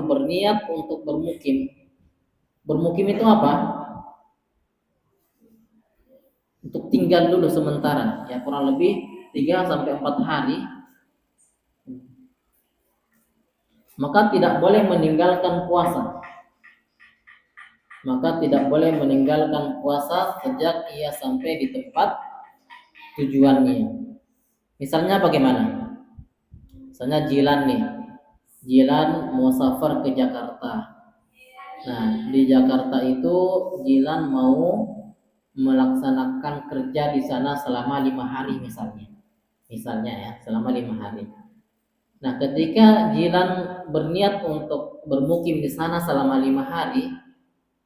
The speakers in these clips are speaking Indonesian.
berniat untuk bermukim. Bermukim itu apa? Untuk tinggal dulu sementara, ya kurang lebih 3 sampai 4 hari. Maka tidak boleh meninggalkan puasa. Maka tidak boleh meninggalkan puasa sejak ia sampai di tempat tujuannya. Misalnya bagaimana? Misalnya Jilan nih. Jilan mau safar ke Jakarta. Nah, di Jakarta itu Jilan mau melaksanakan kerja di sana selama 5 hari misalnya. Misalnya ya, selama 5 hari. Nah, ketika Jilan berniat untuk bermukim di sana selama 5 hari,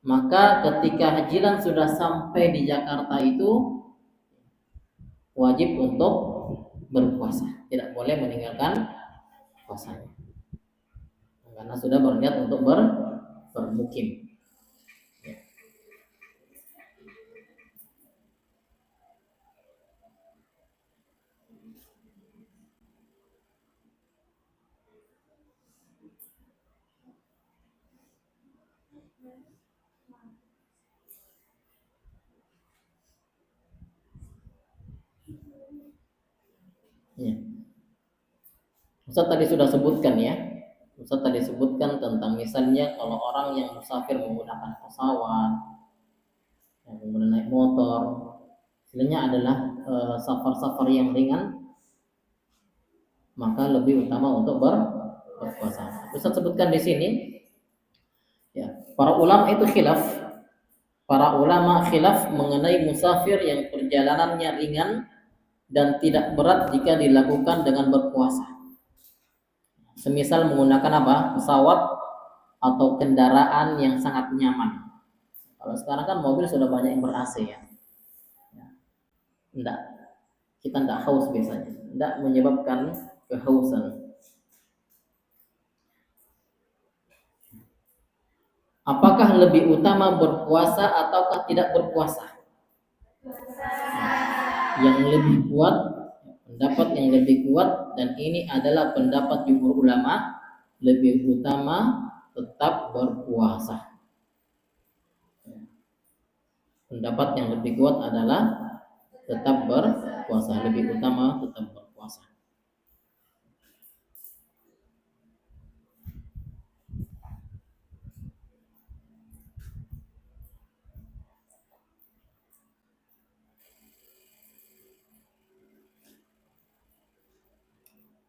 maka ketika Jilan sudah sampai di Jakarta itu wajib untuk berpuasa. Tidak boleh meninggalkan puasanya. Karena sudah berniat untuk bermukim. Ya. Ustaz tadi sudah sebutkan ya. Ustaz tadi sebutkan tentang misalnya kalau orang yang musafir menggunakan pesawat, yang kemudian naik motor, istilahnya adalah safar-safar yang ringan, maka lebih utama untuk berpuasa. Ustaz sebutkan di sini, ya, para ulama itu khilaf. Para ulama khilaf mengenai musafir yang perjalanannya ringan dan tidak berat jika dilakukan dengan berpuasa. Semisal menggunakan apa? Pesawat atau kendaraan yang sangat nyaman. Kalau sekarang kan mobil sudah banyak yang ber-AC ya. Enggak, kita enggak haus biasanya. Enggak menyebabkan kehausan. Apakah lebih utama berpuasa ataukah tidak berpuasa? Yang lebih kuat, pendapat yang lebih kuat, dan ini adalah pendapat jumhur ulama, lebih utama tetap berpuasa. Pendapat yang lebih kuat adalah tetap berpuasa, lebih utama tetap berpuasa.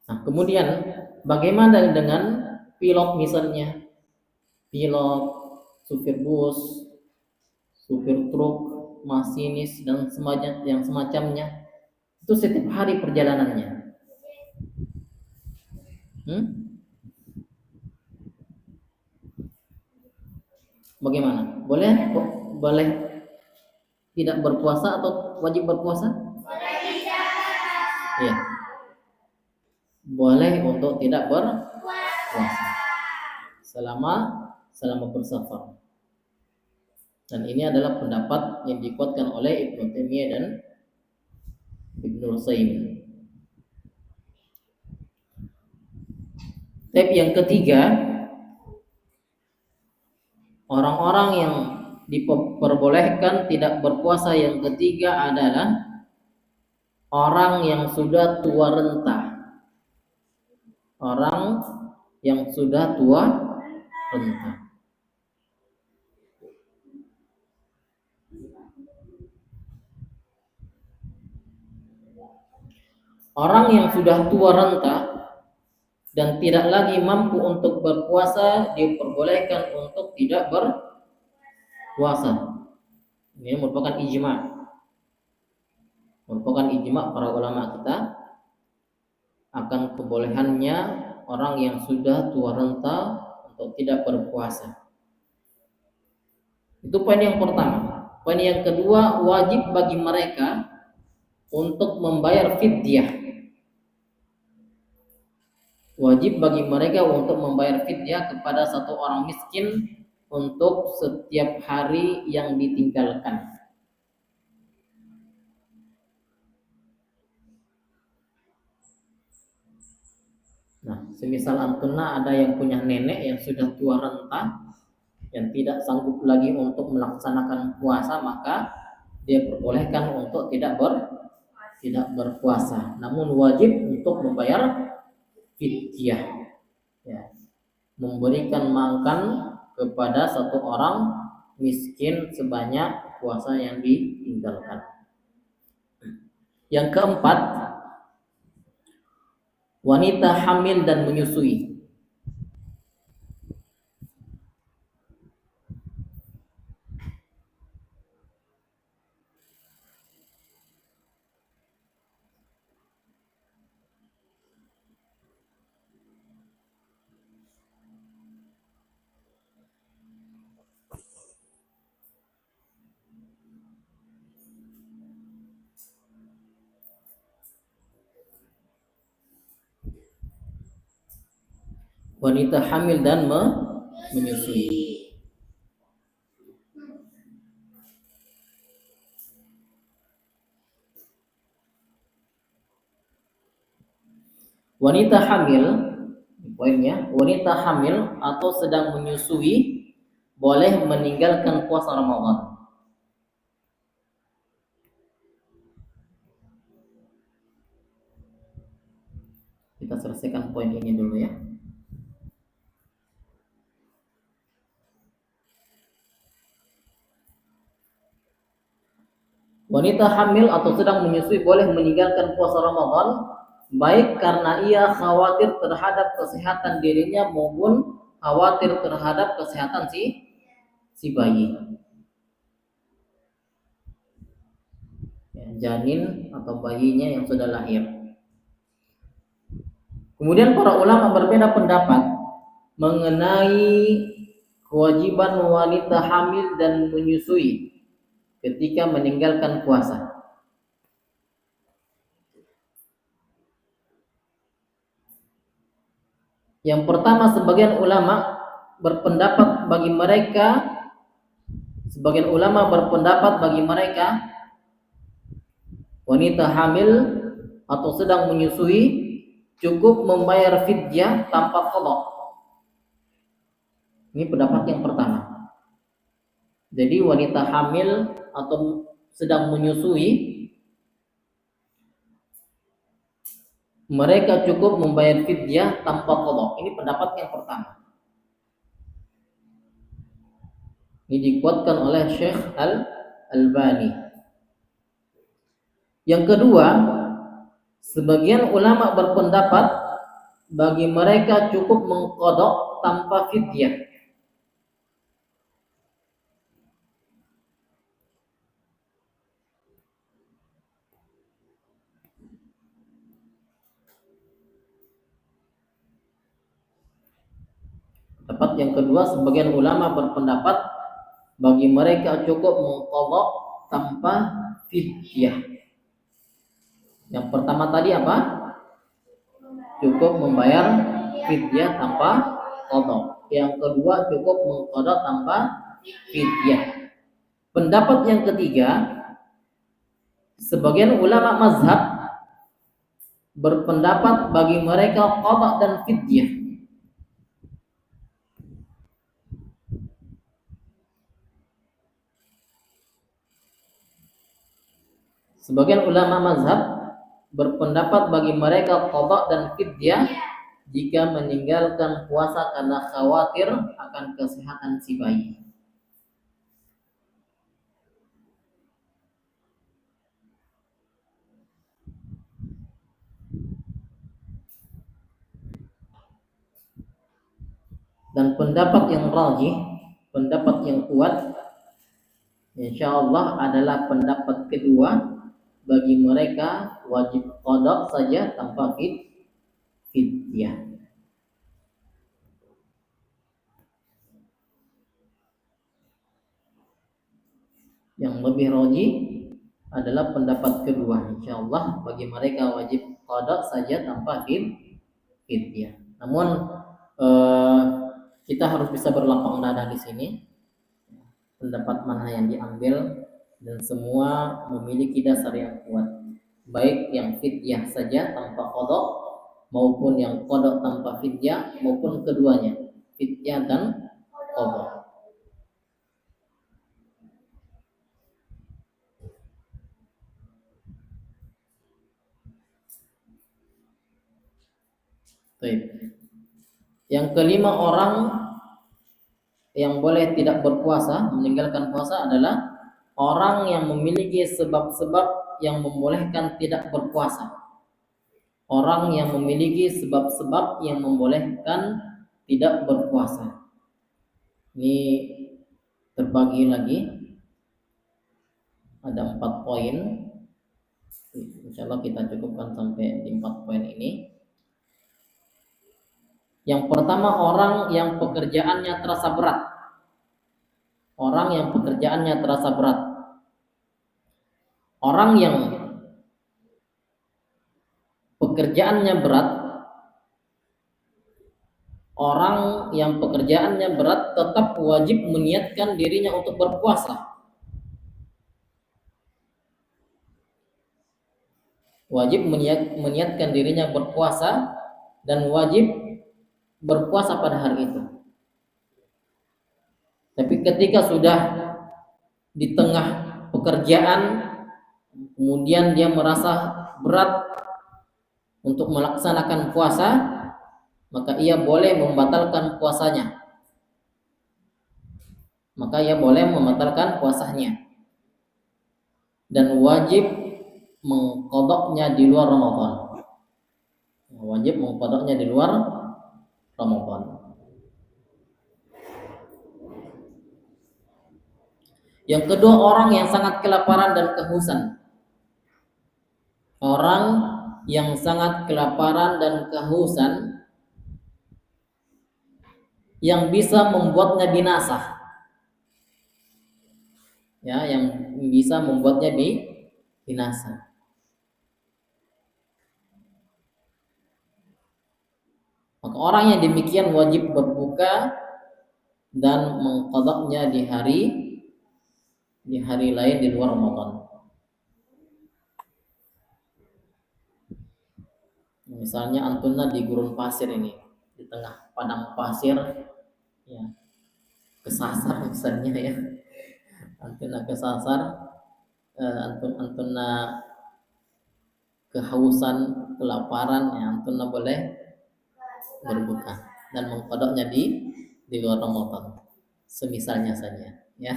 Nah, kemudian bagaimana dengan pilot misalnya? Pilot, supir bus, supir truk, masinis dan semacamnya. Itu setiap hari perjalanannya. Bagaimana? Boleh tidak berpuasa atau wajib berpuasa? Iya. Boleh untuk tidak berpuasa selama bersafar. Dan ini adalah pendapat yang dikuatkan oleh Ibnu Taimiyah dan Ibnu Utsaimin. Step yang ketiga, orang-orang yang diperbolehkan tidak berpuasa yang ketiga adalah orang yang sudah tua renta. Orang yang sudah tua renta. Orang yang sudah tua renta dan tidak lagi mampu untuk berpuasa diperbolehkan untuk tidak berpuasa. Ini merupakan ijma. Merupakan ijma para ulama kita akan kebolehannya orang yang sudah tua renta untuk tidak berpuasa. Itu poin yang pertama. Poin yang kedua, wajib bagi mereka untuk membayar fidyah. Wajib bagi mereka untuk membayar fidyah kepada satu orang miskin untuk setiap hari yang ditinggalkan. Nah, semisal antuna ada yang punya nenek yang sudah tua renta, yang tidak sanggup lagi untuk melaksanakan puasa, maka dia perbolehkan untuk tidak berpuasa, namun wajib untuk membayar fidyah, ya, memberikan makan kepada satu orang miskin sebanyak puasa yang ditinggalkan. Yang keempat, wanita hamil dan menyusui. Wanita hamil dan menyusui. Wanita hamil, poinnya, wanita hamil atau sedang menyusui boleh meninggalkan puasa Ramadan. Kita selesaikan poin ini dulu ya. Wanita hamil atau sedang menyusui boleh meninggalkan puasa Ramadan baik karena ia khawatir terhadap kesehatan dirinya maupun khawatir terhadap kesehatan si bayi, ya, janin atau bayinya yang sudah lahir. Kemudian para ulama berbeda pendapat mengenai kewajiban wanita hamil dan menyusui ketika meninggalkan puasa. Yang pertama, sebagian ulama berpendapat bagi mereka wanita hamil atau sedang menyusui cukup membayar fidyah tanpa qadha. Ini pendapat yang pertama. Jadi wanita hamil atau sedang menyusui mereka cukup membayar fidyah tanpa qadha. Ini pendapat yang pertama. Ini dikuatkan oleh Syekh Al-Albani. Yang kedua, sebagian ulama berpendapat bagi mereka cukup mengqadha tanpa fidyah. Pendapat yang kedua, sebagian ulama berpendapat bagi mereka cukup mengqadha tanpa fidyah. Yang pertama tadi apa? Cukup membayar fidyah tanpa qadha. Yang kedua cukup mengqadha tanpa fidyah. Pendapat yang ketiga, sebagian ulama mazhab berpendapat bagi mereka qadha dan fidyah. Sebagian ulama mazhab berpendapat bagi mereka qadha dan fidyah jika meninggalkan puasa karena khawatir akan kesehatan si bayi. Dan pendapat yang rajih, pendapat yang kuat, insyaallah adalah pendapat kedua, bagi mereka wajib qadha saja tanpa fidyah. Yang lebih rajih adalah pendapat kedua, insyaallah bagi mereka wajib qadha saja tanpa fidyah. Namun kita harus bisa berlapang dada di sini. Pendapat mana yang diambil, dan semua memiliki dasar yang kuat, baik yang fidyah saja tanpa qadha maupun yang qada tanpa fidyah, maupun keduanya, fidyah dan qada. Baik. Yang kelima, orang yang boleh tidak berpuasa, meninggalkan puasa adalah orang yang memiliki sebab-sebab yang membolehkan tidak berpuasa. Orang yang memiliki sebab-sebab yang membolehkan tidak berpuasa. Ini terbagi lagi, ada 4 poin. Insya Allah kita cukupkan sampai di 4 poin ini. Yang pertama, orang yang pekerjaannya terasa berat. Orang yang pekerjaannya terasa berat. Orang yang pekerjaannya berat, orang yang pekerjaannya berat tetap wajib meniatkan dirinya untuk berpuasa. Wajib meniatkan dirinya berpuasa dan wajib berpuasa pada hari itu. Tapi ketika sudah di tengah pekerjaan, kemudian dia merasa berat untuk melaksanakan puasa, maka ia boleh membatalkan puasanya. Dan wajib mengqadanya di luar Ramadan. Wajib mengqadanya di luar Ramadan. Yang kedua, orang yang sangat kelaparan dan kehausan. Orang yang sangat kelaparan dan kehausan yang bisa membuatnya binasa. Ya, yang bisa membuatnya binasa. Maka orang yang demikian wajib berbuka dan mengqadanya di hari lain di luar Ramadan. Misalnya antuna di gurun pasir ini, di tengah padang pasir, ya, kesasar misalnya ya, antuna kesasar, antuna kehausan, kelaparan, ya, antuna boleh berbuka dan mengqadanya di luar Ramadan, semisalnya saja, ya,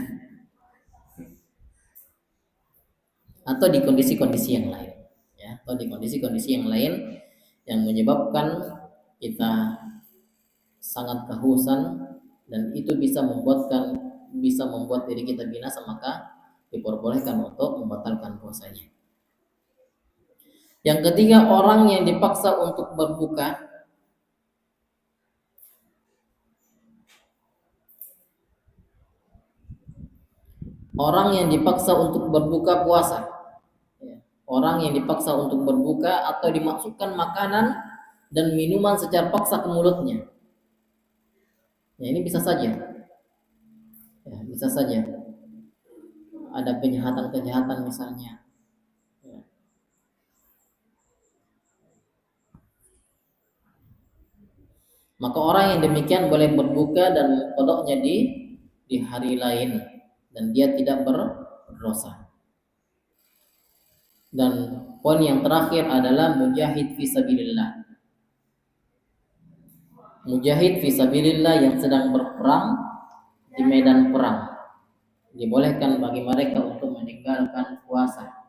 atau di kondisi-kondisi yang lain, ya, atau di kondisi-kondisi yang lain yang menyebabkan kita sangat kehausan dan itu bisa membuat diri kita binasa, maka diperbolehkan untuk membatalkan puasanya. Yang ketiga, orang yang dipaksa untuk berbuka. Orang yang dipaksa untuk berbuka puasa. Orang yang dipaksa untuk berbuka atau dimasukkan makanan dan minuman secara paksa ke mulutnya. Ya, ini bisa saja. Ya, bisa saja. Ada kejahatan-kejahatan misalnya. Ya. Maka orang yang demikian boleh berbuka dan qadanya di hari lain dan dia tidak berdosa. Dan poin yang terakhir adalah mujahid fisabilillah. Mujahid fisabilillah yang sedang berperang di medan perang, dibolehkan bagi mereka untuk meninggalkan puasa.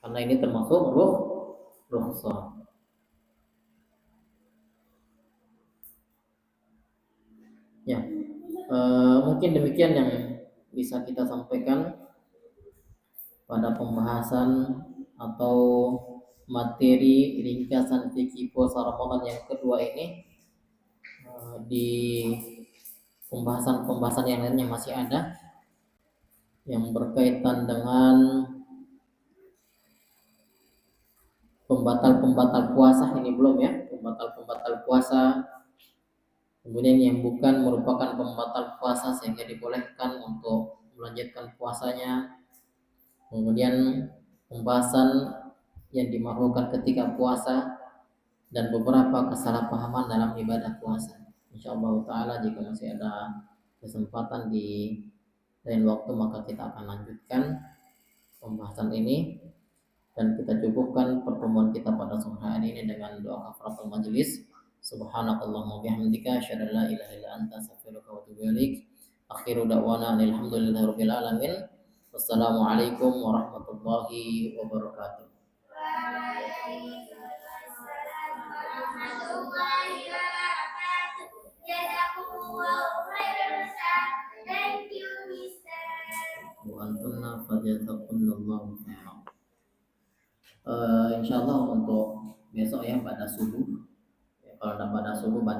Karena ini termasuk rukhsah. Ya, mungkin demikian yang bisa kita sampaikan pada pembahasan atau materi ringkasan fikih puasa Ramadan yang kedua ini. Di pembahasan yang lainnya masih ada yang berkaitan dengan pembatal-pembatal puasa ini belum ya, pembatal-pembatal puasa. Kemudian yang bukan merupakan pembatal puasa sehingga dibolehkan untuk melanjutkan puasanya. Kemudian pembahasan yang dimakruhkan ketika puasa dan beberapa kesalahpahaman dalam ibadah puasa. Insyaallah taala jika masih ada kesempatan di lain waktu maka kita akan lanjutkan pembahasan ini dan kita cukupkan pertemuan kita pada sore hari ini dengan doa kafaratul majelis. Subhanakallahumma bihamdika asyhadu an la ilaha illa anta astaghfiruka wa atubu ilaik. Akhiru da'wana alhamdulillahirabbil alamin. Wassalamualaikum warahmatullahi wabarakatuh. Wa antunna fajazakumullahu khairan. Insyaallah untuk besok ya pada subuh. Ya, kalau pada subuh pada